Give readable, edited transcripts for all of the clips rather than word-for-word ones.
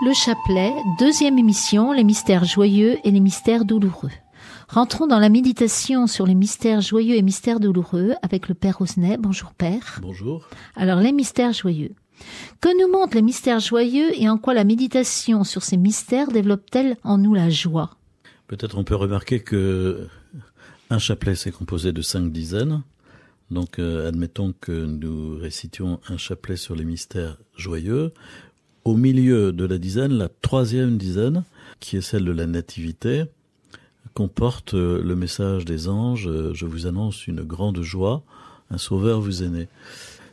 Le chapelet, deuxième émission, les mystères joyeux et les mystères douloureux. Rentrons dans la méditation sur les mystères joyeux et mystères douloureux avec le Père Osnet. Bonjour Père. Bonjour. Alors les mystères joyeux. Que nous montrent les mystères joyeux et en quoi la méditation sur ces mystères développe-t-elle en nous la joie? Peut-être on peut remarquer que un chapelet c'est composé de 5 dizaines. Donc admettons que nous récitions un chapelet sur les mystères joyeux. Au milieu de la dizaine, la troisième dizaine, qui est celle de la nativité, comporte le message des anges « Je vous annonce une grande joie, un sauveur vous est né ».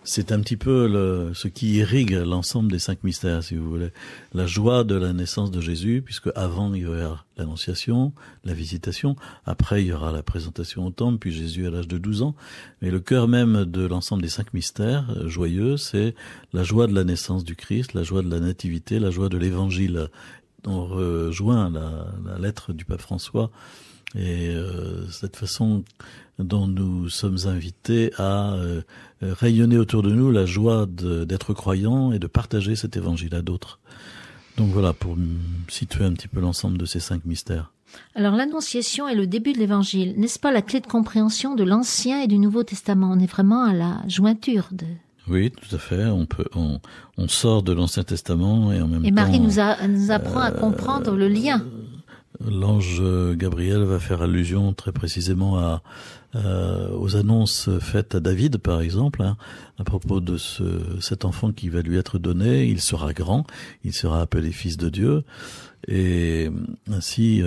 C'est un petit peu ce qui irrigue l'ensemble des 5 mystères, si vous voulez. La joie de la naissance de Jésus, puisque avant il y aura l'annonciation, la visitation, après il y aura la présentation au temple, puis Jésus à l'âge de 12 ans. Mais le cœur même de l'ensemble des 5 mystères joyeux, c'est la joie de la naissance du Christ, la joie de la nativité, la joie de l'évangile. On rejoint la lettre du pape François et cette façon dont nous sommes invités à rayonner autour de nous la joie d'être croyants et de partager cet évangile à d'autres. Donc voilà, pour situer un petit peu l'ensemble de ces 5 mystères. Alors l'Annonciation est le début de l'Évangile. N'est-ce pas la clé de compréhension de l'Ancien et du Nouveau Testament? On est vraiment à la jointure de... Oui, tout à fait. On sort de l'Ancien Testament et en même temps... Et Marie nous apprend à comprendre le lien. L'ange Gabriel va faire allusion très précisément aux annonces faites à David, par exemple, à propos de cet enfant qui va lui être donné. Il sera grand, il sera appelé fils de Dieu. Et ainsi,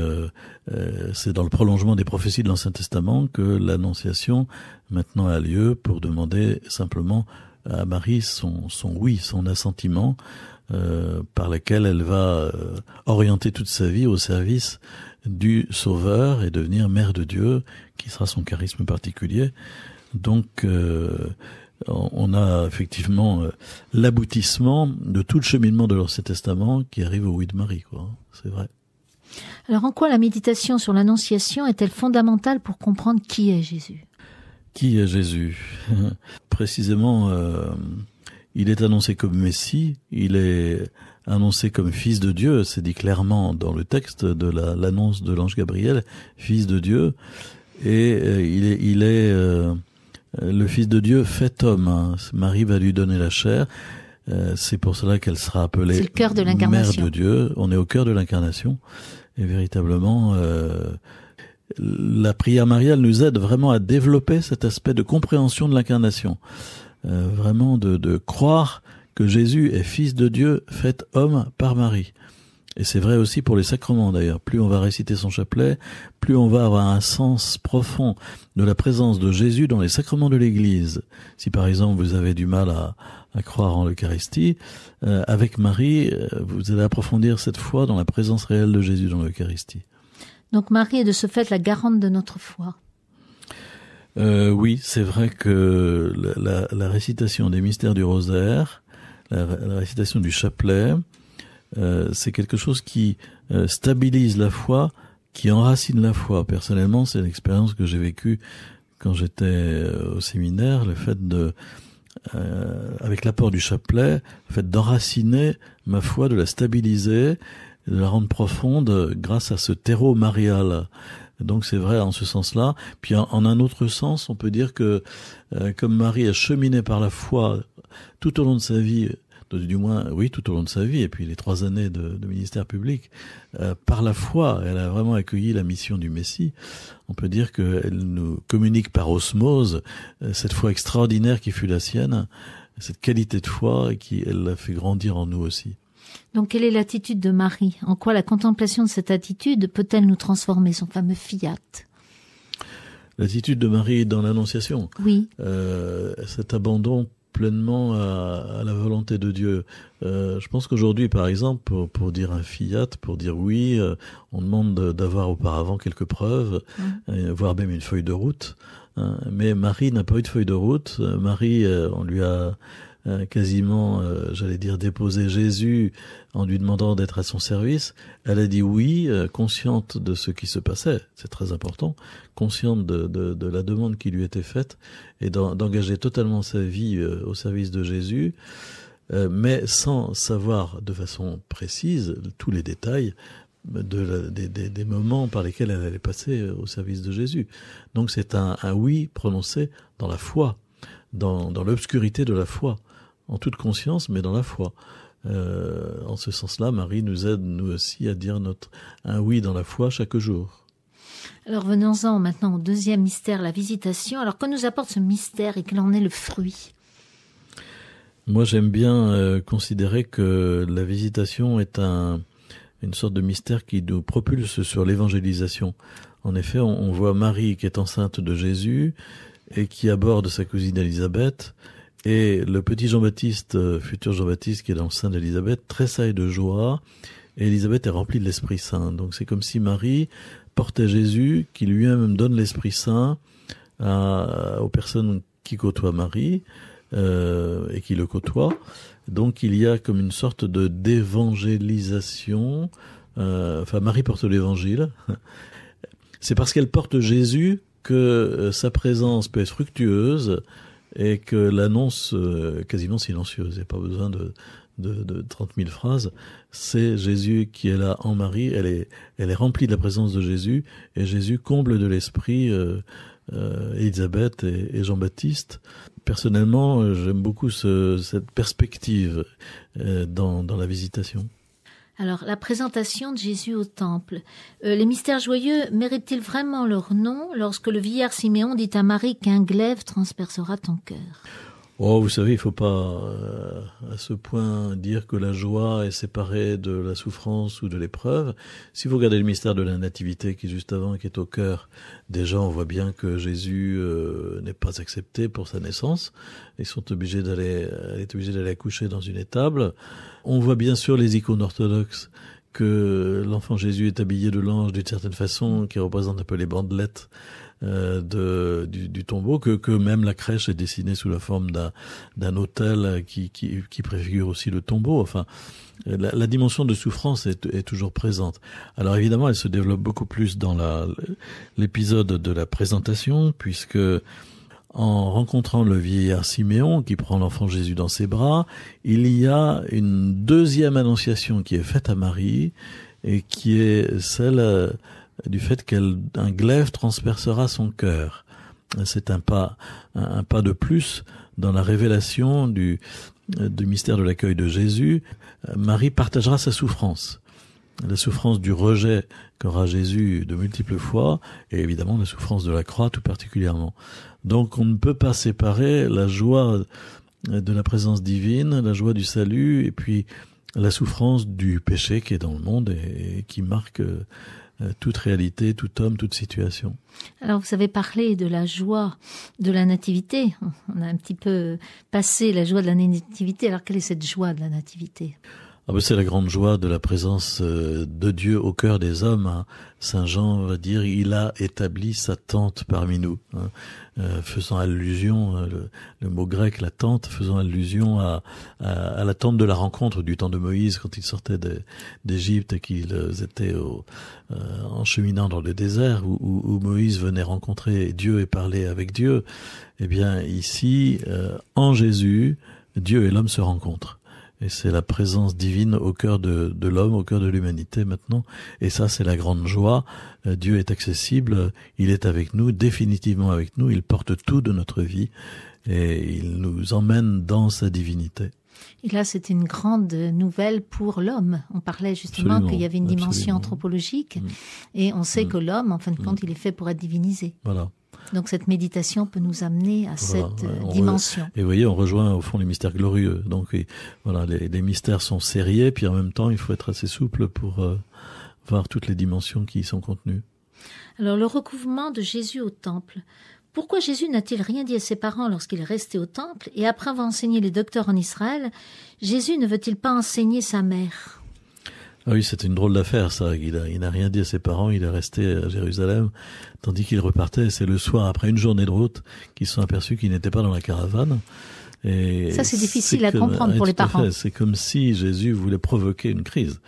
c'est dans le prolongement des prophéties de l'Ancien Testament que l'Annonciation maintenant a lieu pour demander simplement à Marie son oui, son assentiment, par lequel elle va orienter toute sa vie au service du Sauveur et devenir mère de Dieu, qui sera son charisme particulier. Donc, on a effectivement l'aboutissement de tout le cheminement de l'Ancien Testament qui arrive au oui de Marie, quoi. C'est vrai. Alors, en quoi la méditation sur l'Annonciation est-elle fondamentale pour comprendre qui est Jésus? Qui est Jésus? Précisément, il est annoncé comme Messie, il est annoncé comme fils de Dieu, c'est dit clairement dans le texte de l'annonce de l'ange Gabriel, fils de Dieu, et il est le fils de Dieu fait homme. Marie va lui donner la chair, c'est pour cela qu'elle sera appelée le cœur de l'incarnation. Mère de Dieu. On est au cœur de l'incarnation, et véritablement... la prière mariale nous aide vraiment à développer cet aspect de compréhension de l'incarnation. Vraiment de croire que Jésus est fils de Dieu fait homme par Marie. Et c'est vrai aussi pour les sacrements d'ailleurs. Plus on va réciter son chapelet, plus on va avoir un sens profond de la présence de Jésus dans les sacrements de l'Église. Si par exemple vous avez du mal à croire en l'Eucharistie, avec Marie, vous allez approfondir cette foi dans la présence réelle de Jésus dans l'Eucharistie. Donc Marie est de ce fait la garante de notre foi. Oui, c'est vrai que la récitation des mystères du rosaire, la récitation du chapelet, c'est quelque chose qui stabilise la foi, qui enracine la foi. Personnellement, c'est l'expérience que j'ai vécue quand j'étais au séminaire, le fait avec l'apport du chapelet, le fait d'enraciner ma foi, de la stabiliser, de la rendre profonde grâce à ce terreau marial. Donc c'est vrai en ce sens-là. Puis en un autre sens, on peut dire que comme Marie a cheminé par la foi tout au long de sa vie, du moins oui tout au long de sa vie, et puis les 3 années de ministère public, par la foi, elle a vraiment accueilli la mission du Messie. On peut dire qu'elle nous communique par osmose cette foi extraordinaire qui fut la sienne, cette qualité de foi et qui elle l'a fait grandir en nous aussi. Donc, quelle est l'attitude de Marie? En quoi la contemplation de cette attitude peut-elle nous transformer, son fameux fiat? L'attitude de Marie dans l'Annonciation. Oui. Cet abandon pleinement à la volonté de Dieu. Je pense qu'aujourd'hui, par exemple, pour dire un fiat, pour dire oui, on demande d'avoir auparavant quelques preuves, voire même une feuille de route. Mais Marie n'a pas eu de feuille de route. Marie, on lui a quasiment, j'allais dire, déposer Jésus en lui demandant d'être à son service. Elle a dit oui, consciente de ce qui se passait, c'est très important, consciente de la demande qui lui était faite et d'engager totalement sa vie au service de Jésus. mais sans savoir de façon précise tous les détails des moments par lesquels elle allait passer au service de Jésus. Donc c'est un oui prononcé dans la foi, dans l'obscurité de la foi, en toute conscience, mais dans la foi. En ce sens-là, Marie nous aide, nous aussi, à dire un oui dans la foi chaque jour. Alors venons-en maintenant au deuxième mystère, la visitation. Alors que nous apporte ce mystère et quel en est le fruit ? Moi, j'aime bien considérer que la visitation est une sorte de mystère qui nous propulse sur l'évangélisation. En effet, on voit Marie qui est enceinte de Jésus et qui aborde sa cousine Élisabeth, et le petit Jean-Baptiste, futur Jean-Baptiste qui est dans le sein d'Élisabeth, tressaille de joie, et Élisabeth est remplie de l'Esprit Saint. Donc c'est comme si Marie portait Jésus, qui lui-même donne l'Esprit Saint aux personnes qui côtoient Marie, et qui le côtoient. Donc il y a comme une sorte d'évangélisation. Marie porte l'évangile. C'est parce qu'elle porte Jésus que sa présence peut être fructueuse et que l'annonce quasiment silencieuse. Il n'y a pas besoin de 30 000 phrases. C'est Jésus qui est là en Marie. Elle est remplie de la présence de Jésus, et Jésus comble de l'esprit Élisabeth et Jean-Baptiste. Personnellement, j'aime beaucoup cette perspective dans la visitation. Alors, la présentation de Jésus au temple. Les mystères joyeux méritent-ils vraiment leur nom lorsque le vieillard Siméon dit à Marie qu'un glaive transpercera ton cœur ? Oh, vous savez, il faut pas à ce point dire que la joie est séparée de la souffrance ou de l'épreuve. Si vous regardez le mystère de la Nativité qui est juste avant, qui est au cœur des gens, on voit bien que Jésus n'est pas accepté pour sa naissance. Elle est obligée d'aller accoucher dans une étable. On voit bien sûr les icônes orthodoxes que l'enfant Jésus est habillé de l'ange d'une certaine façon, qui représente un peu les bandelettes du tombeau, que même la crèche est dessinée sous la forme d'un autel qui préfigure aussi le tombeau. Enfin, la dimension de souffrance est toujours présente. Alors évidemment, elle se développe beaucoup plus dans l'épisode de la présentation, puisque en rencontrant le vieillard Siméon qui prend l'enfant Jésus dans ses bras, il y a une deuxième annonciation qui est faite à Marie, et qui est celle du fait qu'un glaive transpercera son cœur. C'est un pas de plus dans la révélation du mystère de l'accueil de Jésus. Marie partagera sa souffrance. La souffrance du rejet qu'aura Jésus de multiples fois, et évidemment la souffrance de la croix tout particulièrement. Donc on ne peut pas séparer la joie de la présence divine, la joie du salut, et puis la souffrance du péché qui est dans le monde et qui marque toute réalité, tout homme, toute situation. Alors vous avez parlé de la joie de la nativité. On a un petit peu passé la joie de la nativité. Alors quelle est cette joie de la nativité ? C'est la grande joie de la présence de Dieu au cœur des hommes. Hein. Saint Jean va dire, il a établi sa tente parmi nous, hein. Faisant allusion, le mot grec, la tente, faisant allusion à la tente de la rencontre du temps de Moïse quand ils sortaient d'Égypte et qu'ils étaient en cheminant dans le désert où Moïse venait rencontrer Dieu et parler avec Dieu. Eh bien ici, en Jésus, Dieu et l'homme se rencontrent. Et c'est la présence divine au cœur de l'homme, au cœur de l'humanité maintenant. Et ça, c'est la grande joie. Dieu est accessible, il est avec nous, définitivement avec nous, il porte tout de notre vie et il nous emmène dans sa divinité. Et là, c'est une grande nouvelle pour l'homme. On parlait justement qu'il y avait une dimension anthropologique et on sait que l'homme, en fin de compte, il est fait pour être divinisé. Voilà. Donc cette méditation peut nous amener à cette dimension. Et vous voyez, on rejoint au fond les mystères glorieux. Donc voilà, les mystères sont sériés, puis en même temps, il faut être assez souple pour voir toutes les dimensions qui y sont contenues. Alors le recouvrement de Jésus au temple. Pourquoi Jésus n'a-t-il rien dit à ses parents lorsqu'il est resté au temple, et après avoir enseigné les docteurs en Israël, Jésus ne veut-il pas enseigner sa mère ? Ah oui, c'est une drôle d'affaire, ça. Il n'a rien dit à ses parents, il est resté à Jérusalem, tandis qu'il repartait. C'est le soir, après une journée de route, qu'ils se sont aperçus qu'il n'était pas dans la caravane. Et ça, c'est difficile à comprendre pour les parents. C'est comme si Jésus voulait provoquer une crise.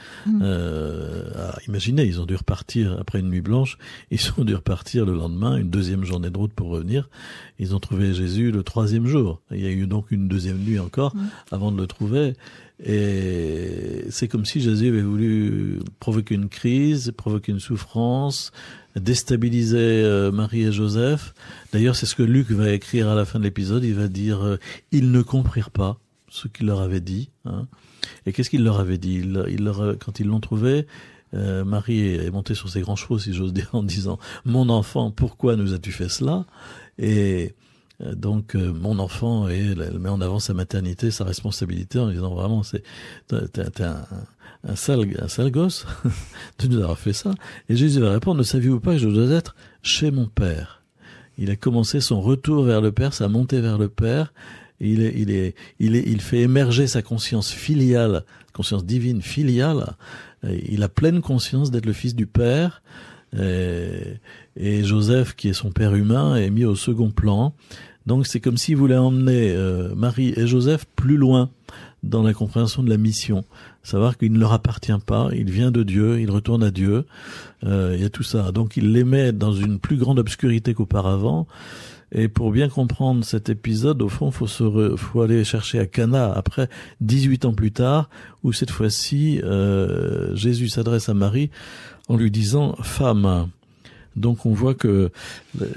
Imaginez, ils ont dû repartir après une nuit blanche, ils ont dû repartir le lendemain, une deuxième journée de route pour revenir. Ils ont trouvé Jésus le 3e jour. Il y a eu donc une deuxième nuit encore avant de le trouver. Et c'est comme si Jésus avait voulu provoquer une crise, provoquer une souffrance, déstabiliser Marie et Joseph. D'ailleurs, c'est ce que Luc va écrire à la fin de l'épisode. Il va dire ils ne comprirent pas ce qu'il leur avait dit. Hein. Et qu'est-ce qu'il leur avait dit quand ils l'ont trouvé, Marie est montée sur ses grands chevaux, si j'ose dire, en disant « Mon enfant, pourquoi nous as-tu fait cela ?» Et donc mon enfant, et elle met en avant sa maternité, sa responsabilité, en disant vraiment t'es un sale gosse de nous avoir fait ça. Et Jésus va répondre, ne saviez-vous pas que je dois être chez mon Père? Il a commencé son retour vers le Père, sa montée vers le Père. Il fait émerger sa conscience filiale, conscience divine filiale. Il a pleine conscience d'être le fils du Père. Et Joseph, qui est son père humain, est mis au second plan. Donc c'est comme s'il voulait emmener Marie et Joseph plus loin dans la compréhension de la mission. Savoir qu'il ne leur appartient pas, il vient de Dieu, il retourne à Dieu. Il y a tout ça. Donc il les met dans une plus grande obscurité qu'auparavant. Et pour bien comprendre cet épisode, au fond, faut aller chercher à Cana, après 18 ans plus tard, où cette fois-ci, Jésus s'adresse à Marie en lui disant « Femme ». Donc on voit que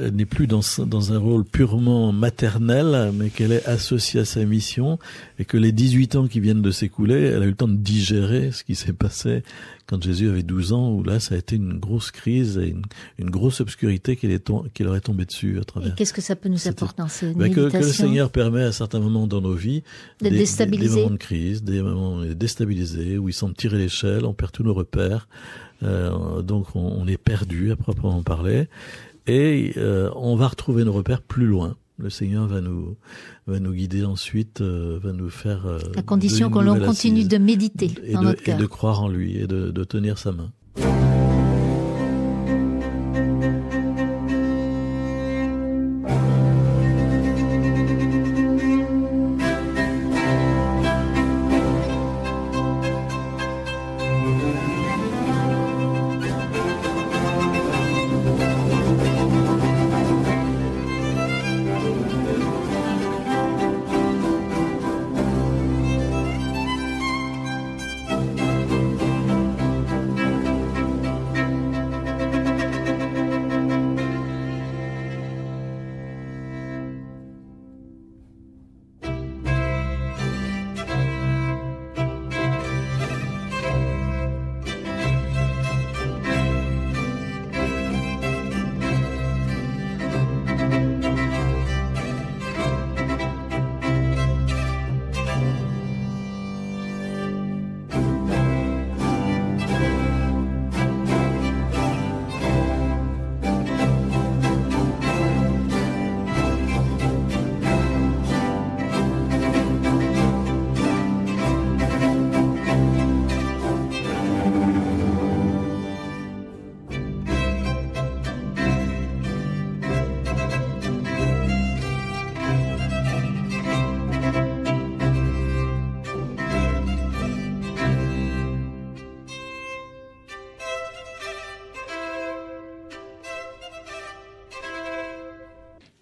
elle n'est plus dans un rôle purement maternel, mais qu'elle est associée à sa mission, et que les 18 ans qui viennent de s'écouler, elle a eu le temps de digérer ce qui s'est passé quand Jésus avait 12 ans, où là ça a été une grosse crise et une grosse obscurité qui leur est tombée dessus à travers. Et qu'est-ce que ça peut nous apporter dans ces que le Seigneur permet à certains moments dans nos vies des moments de crise, des moments déstabilisés, où ils semblent tirer l'échelle, on perd tous nos repères. Donc on est perdu à proprement parler, et on va retrouver nos repères plus loin. Le Seigneur va nous guider ensuite, va nous faire à condition que l'on continue de méditer dans notre cœur et de croire en lui et de tenir sa main.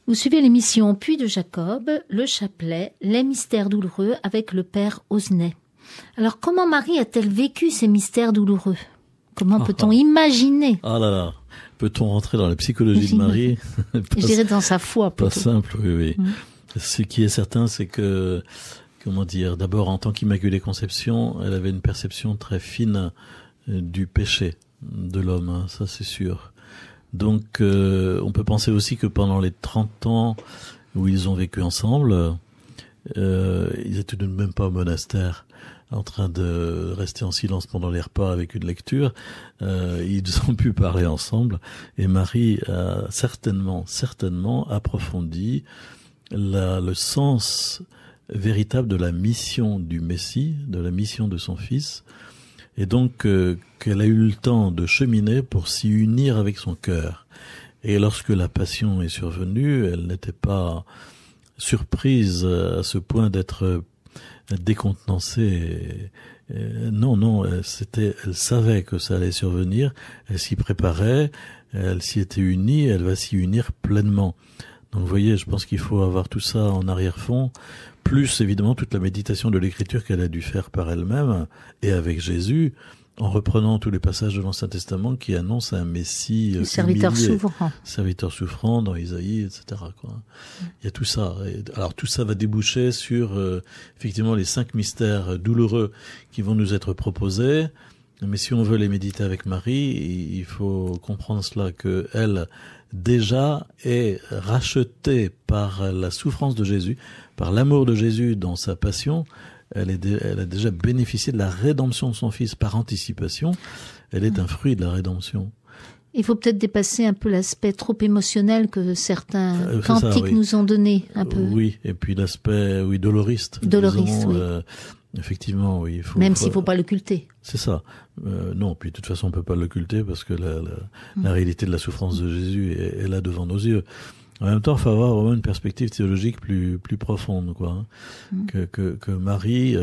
Vous suivez l'émission Puits de Jacob, le chapelet, les mystères douloureux avec le père Osnet. Alors comment Marie a-t-elle vécu ces mystères douloureux? Comment peut-on imaginer? Ah là là, peut-on rentrer dans la psychologie de Marie? Je dirais dans sa foi plutôt. Pas simple, oui. Ce qui est certain, c'est que, d'abord en tant qu'Immaculée Conception, elle avait une perception très fine du péché de l'homme, hein, ça c'est sûr. Donc on peut penser aussi que pendant les 30 ans où ils ont vécu ensemble, ils étaient tout de même pas au monastère en train de rester en silence pendant les repas avec une lecture. Ils ont pu parler ensemble, et Marie a certainement approfondi le sens véritable de la mission du Messie, de la mission de son Fils, et donc qu'elle a eu le temps de cheminer pour s'y unir avec son cœur. Et lorsque la passion est survenue, elle n'était pas surprise à ce point d'être décontenancée. Non, elle savait que ça allait survenir, elle s'y préparait, elle s'y était unie, elle va s'y unir pleinement. Donc vous voyez, je pense qu'il faut avoir tout ça en arrière-fond, plus évidemment toute la méditation de l'écriture qu'elle a dû faire par elle-même et avec Jésus, en reprenant tous les passages de l'Ancien Testament qui annoncent un Messie serviteur humilié, souffrant. Serviteur souffrant dans Isaïe, etc. quoi. Il y a tout ça. Alors tout ça va déboucher sur effectivement les 5 mystères douloureux qui vont nous être proposés. Mais si on veut les méditer avec Marie, il faut comprendre cela, que elle déjà est rachetée par la souffrance de Jésus, par l'amour de Jésus dans sa passion. Elle a déjà bénéficié de la rédemption de son Fils par anticipation. Elle est un fruit de la rédemption. Il faut peut-être dépasser un peu l'aspect trop émotionnel que certains cantiques oui. nous ont donné, un peu. Oui, et puis l'aspect, doloriste. Doloriste, disons, oui. Effectivement, oui. Même s'il faut pas l'occulter. C'est ça. Non, puis de toute façon, on peut pas l'occulter parce que la réalité de la souffrance de Jésus est là devant nos yeux. En même temps, il faut avoir vraiment une perspective théologique plus profonde, quoi. Que Marie,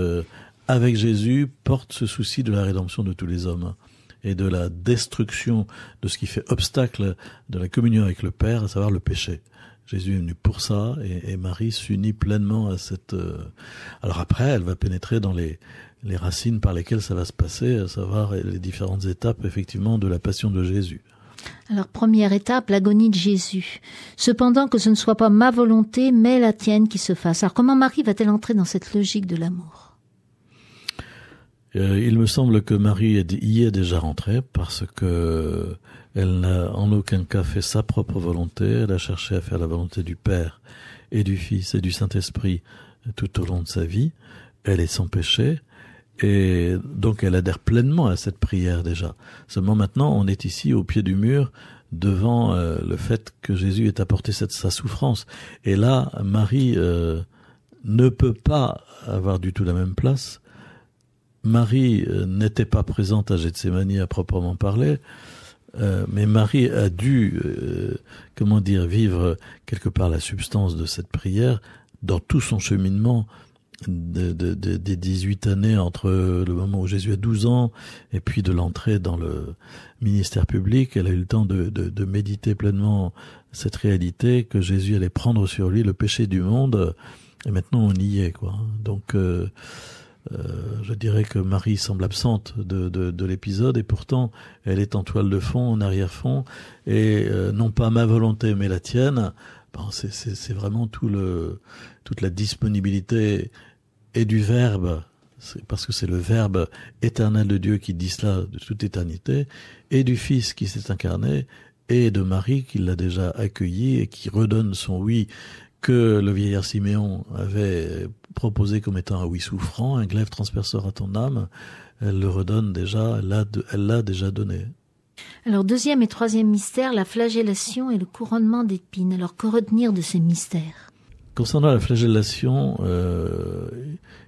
avec Jésus, porte ce souci de la rédemption de tous les hommes et de la destruction de ce qui fait obstacle de la communion avec le Père, à savoir le péché. Jésus est venu pour ça, et Marie s'unit pleinement à cette... Alors après, elle va pénétrer dans les racines par lesquelles ça va se passer, à savoir les différentes étapes, effectivement, de la passion de Jésus. Alors, première étape, l'agonie de Jésus. Cependant, que ce ne soit pas ma volonté, mais la tienne qui se fasse. Alors, comment Marie va-t-elle entrer dans cette logique de l'amour ? Il me semble que Marie y est déjà rentrée, parce que elle n'a en aucun cas fait sa propre volonté. Elle a cherché à faire la volonté du Père et du Fils et du Saint-Esprit tout au long de sa vie. Elle est sans péché. Et donc elle adhère pleinement à cette prière déjà. Seulement maintenant, on est ici au pied du mur devant le fait que Jésus ait apporté sa souffrance. Et là, Marie ne peut pas avoir du tout la même place. Marie n'était pas présente à Gethsémani à proprement parler, mais Marie a dû, vivre quelque part la substance de cette prière dans tout son cheminement des 18 années entre le moment où Jésus a 12 ans et puis de l'entrée dans le ministère public. Elle a eu le temps de méditer pleinement cette réalité que Jésus allait prendre sur lui le péché du monde, et maintenant on y est, quoi. Donc je dirais que Marie semble absente de l'épisode, et pourtant elle est en toile de fond, en arrière-fond, et non pas ma volonté mais la tienne. Bon, c'est vraiment toute la disponibilité et du Verbe, parce que c'est le Verbe éternel de Dieu qui dit cela de toute éternité, et du Fils qui s'est incarné, et de Marie qui l'a déjà accueilli et qui redonne son oui que le vieillard Siméon avait proposé comme étant un oui souffrant, un glaive transpercera ton âme. Elle le redonne déjà, elle l'a déjà donné. Alors, deuxième et troisième mystère, la flagellation et le couronnement d'épines. Alors, que retenir de ces mystères ? Concernant la flagellation,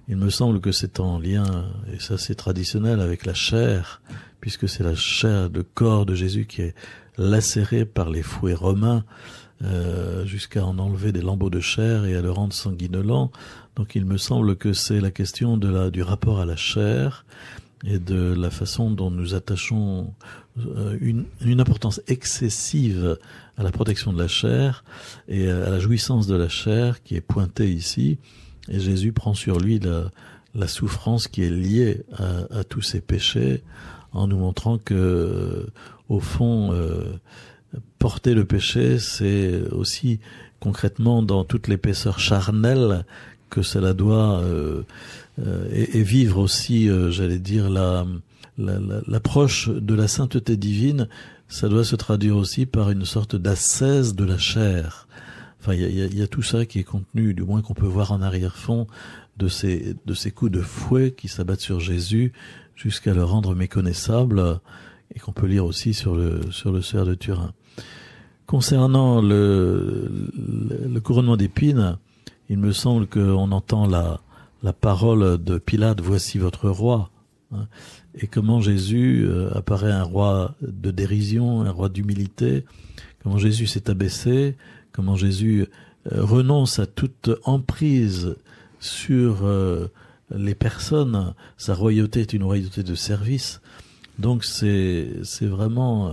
il me semble que c'est en lien, et ça c'est traditionnel, avec la chair, puisque c'est la chair, le corps de Jésus qui est lacéré par les fouets romains, jusqu'à en enlever des lambeaux de chair et à le rendre sanguinolent. Donc il me semble que c'est la question du rapport à la chair et de la façon dont nous attachons une importance excessive à la protection de la chair et à la jouissance de la chair qui est pointée ici. Et Jésus prend sur lui la souffrance qui est liée à tous ces péchés, en nous montrant que, au fond, porter le péché, c'est aussi concrètement dans toute l'épaisseur charnelle que cela doit et vivre aussi, j'allais dire, l'approche de la sainteté divine. Ça doit se traduire aussi par une sorte d'ascèse de la chair. Enfin, il y a tout ça qui est contenu, du moins qu'on peut voir en arrière-fond, de ces coups de fouet qui s'abattent sur Jésus jusqu'à le rendre méconnaissable, et qu'on peut lire aussi sur le cerf de Turin. Concernant le couronnement d'épines, il me semble qu'on entend la parole de Pilate, voici votre roi, hein, et comment Jésus apparaît un roi de dérision, un roi d'humilité, comment Jésus s'est abaissé, comment Jésus renonce à toute emprise sur les personnes. Sa royauté est une royauté de service. Donc c'est vraiment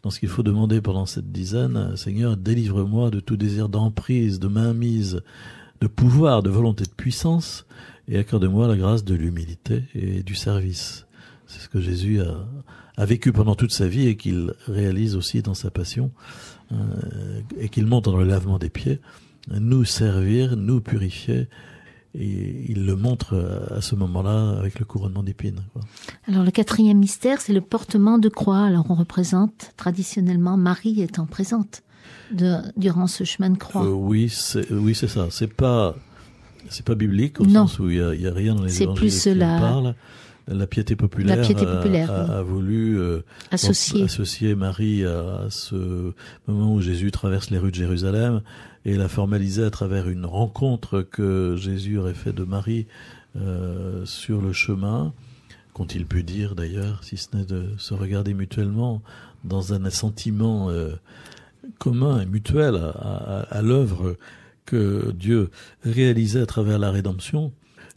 dans ce qu'il faut demander pendant cette dizaine, Seigneur, délivre-moi de tout désir d'emprise, de mainmise, de pouvoir, de volonté de puissance, et accorde-moi la grâce de l'humilité et du service. C'est ce que Jésus a vécu pendant toute sa vie et qu'il réalise aussi dans sa passion, et qu'il montre dans le lavement des pieds, nous servir, nous purifier. Et il le montre à ce moment-là avec le couronnement d'épines. Alors le 4e mystère, c'est le portement de croix. Alors on représente traditionnellement Marie étant présente durant ce chemin de croix. Oui, c'est ça. C'est pas biblique au sens où il y a rien dans les évangiles qui en parle. La piété populaire, a voulu associer Marie à ce moment où Jésus traverse les rues de Jérusalem et la formaliser à travers une rencontre que Jésus aurait fait de Marie sur le chemin, qu'ont-ils pu dire d'ailleurs, si ce n'est de se regarder mutuellement dans un assentiment commun et mutuel à l'œuvre que Dieu réalisait à travers la rédemption.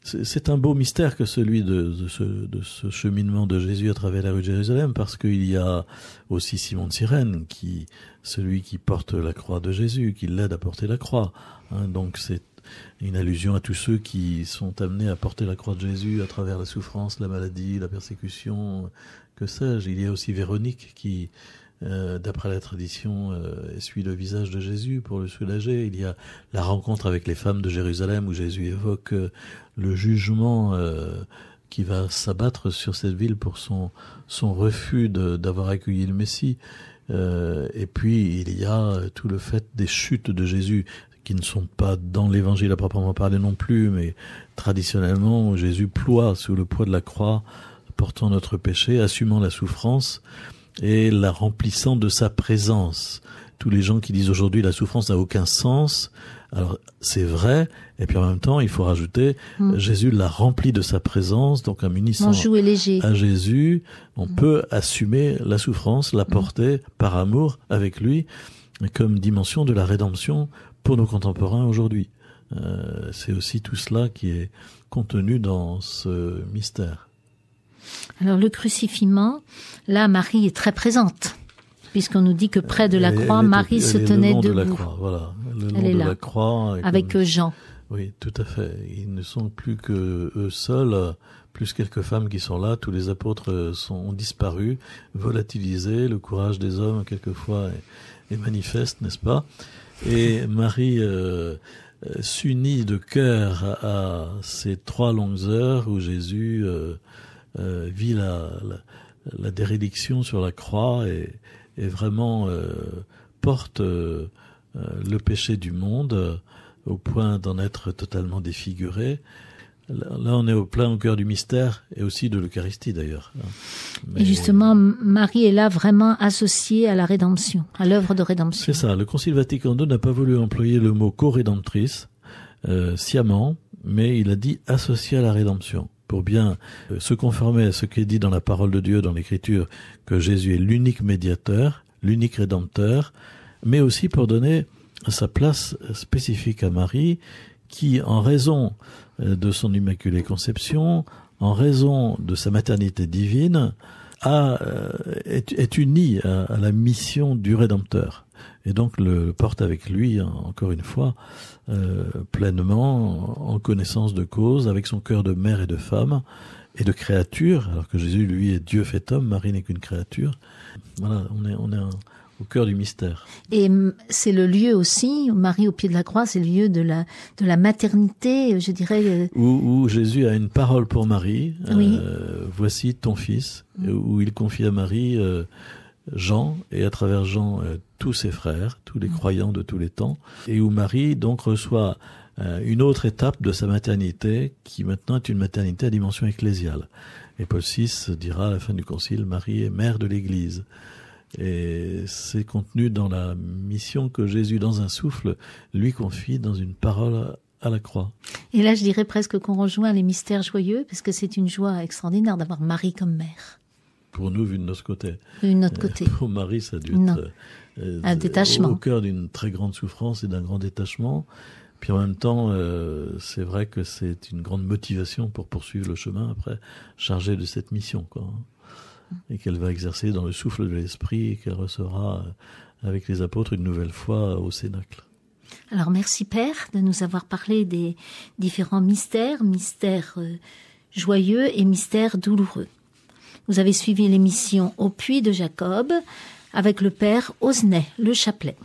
C'est un beau mystère que celui de ce cheminement de Jésus à travers la rue de Jérusalem, parce qu'il y a aussi Simon de Cyrène, celui qui porte la croix de Jésus, qui l'aide à porter la croix. Donc c'est une allusion à tous ceux qui sont amenés à porter la croix de Jésus à travers la souffrance, la maladie, la persécution, que sais-je. Il y a aussi Véronique qui, d'après la tradition, essuie le visage de Jésus pour le soulager. Il y a la rencontre avec les femmes de Jérusalem où Jésus évoque le jugement qui va s'abattre sur cette ville pour son refus d'avoir accueilli le Messie. Et puis il y a tout le fait des chutes de Jésus qui ne sont pas dans l'évangile à proprement parler non plus, mais traditionnellement Jésus ploie sous le poids de la croix, portant notre péché, assumant la souffrance et la remplissant de sa présence. Tous les gens qui disent aujourd'hui la souffrance n'a aucun sens, alors c'est vrai, et puis en même temps il faut rajouter Jésus l'a rempli de sa présence, donc en munissant à Jésus, on peut assumer la souffrance, la porter par amour avec lui, comme dimension de la rédemption pour nos contemporains aujourd'hui. C'est aussi tout cela qui est contenu dans ce mystère. Alors le crucifiement, là Marie est très présente, puisqu'on nous dit que près de la croix, Marie se tenait debout. Le long de la croix, voilà. Le long elle est de là, la croix. avec Jean. Oui, tout à fait. Ils ne sont plus que eux seuls, plus quelques femmes qui sont là. Tous les apôtres ont disparu, volatilisés. Le courage des hommes, quelquefois, est manifeste, n'est-ce pas? Et Marie s'unit de cœur à ces 3 longues heures où Jésus vit la déréliction sur la croix et vraiment porte le péché du monde au point d'en être totalement défiguré. Là, on est au cœur du mystère et aussi de l'Eucharistie d'ailleurs. Et justement, Marie est là vraiment associée à la rédemption, à l'œuvre de rédemption. C'est ça. Le Concile Vatican II n'a pas voulu employer le mot co-rédemptrice sciemment, mais il a dit associée à la rédemption, pour bien se conformer à ce qui est dit dans la parole de Dieu, dans l'Écriture, que Jésus est l'unique médiateur, l'unique rédempteur, mais aussi pour donner sa place spécifique à Marie, qui, en raison de son Immaculée Conception, en raison de sa maternité divine, est unie à la mission du Rédempteur. Et donc le porte avec lui, encore une fois, pleinement, en connaissance de cause, avec son cœur de mère et de femme, et de créature, alors que Jésus, lui, est Dieu fait homme, Marie n'est qu'une créature. Voilà, on est au cœur du mystère. Et c'est le lieu aussi, Marie au pied de la croix, c'est le lieu de la maternité, je dirais. Où Jésus a une parole pour Marie, oui. Voici ton fils, où il confie à Marie Jean, et à travers Jean tous ses frères, tous les croyants de tous les temps, et où Marie donc reçoit une autre étape de sa maternité, qui maintenant est une maternité à dimension ecclésiale. Et Paul VI dira à la fin du concile, Marie est mère de l'Église. Et c'est contenu dans la mission que Jésus, dans un souffle, lui confie dans une parole à la croix. Et là, je dirais presque qu'on rejoint les mystères joyeux, parce que c'est une joie extraordinaire d'avoir Marie comme mère. pour nous, vu de notre côté. De notre côté. Pour Marie, ça a dû être un détachement. Au cœur d'une très grande souffrance et d'un grand détachement. Puis en même temps, c'est vrai que c'est une grande motivation pour poursuivre le chemin après, chargée de cette mission, quoi. Et qu'elle va exercer dans le souffle de l'esprit et qu'elle recevra avec les apôtres une nouvelle fois au Cénacle. Alors merci Père de nous avoir parlé des différents mystères joyeux et mystères douloureux. Vous avez suivi l'émission Au Puits de Jacob avec le Père Osnay, le chapelet.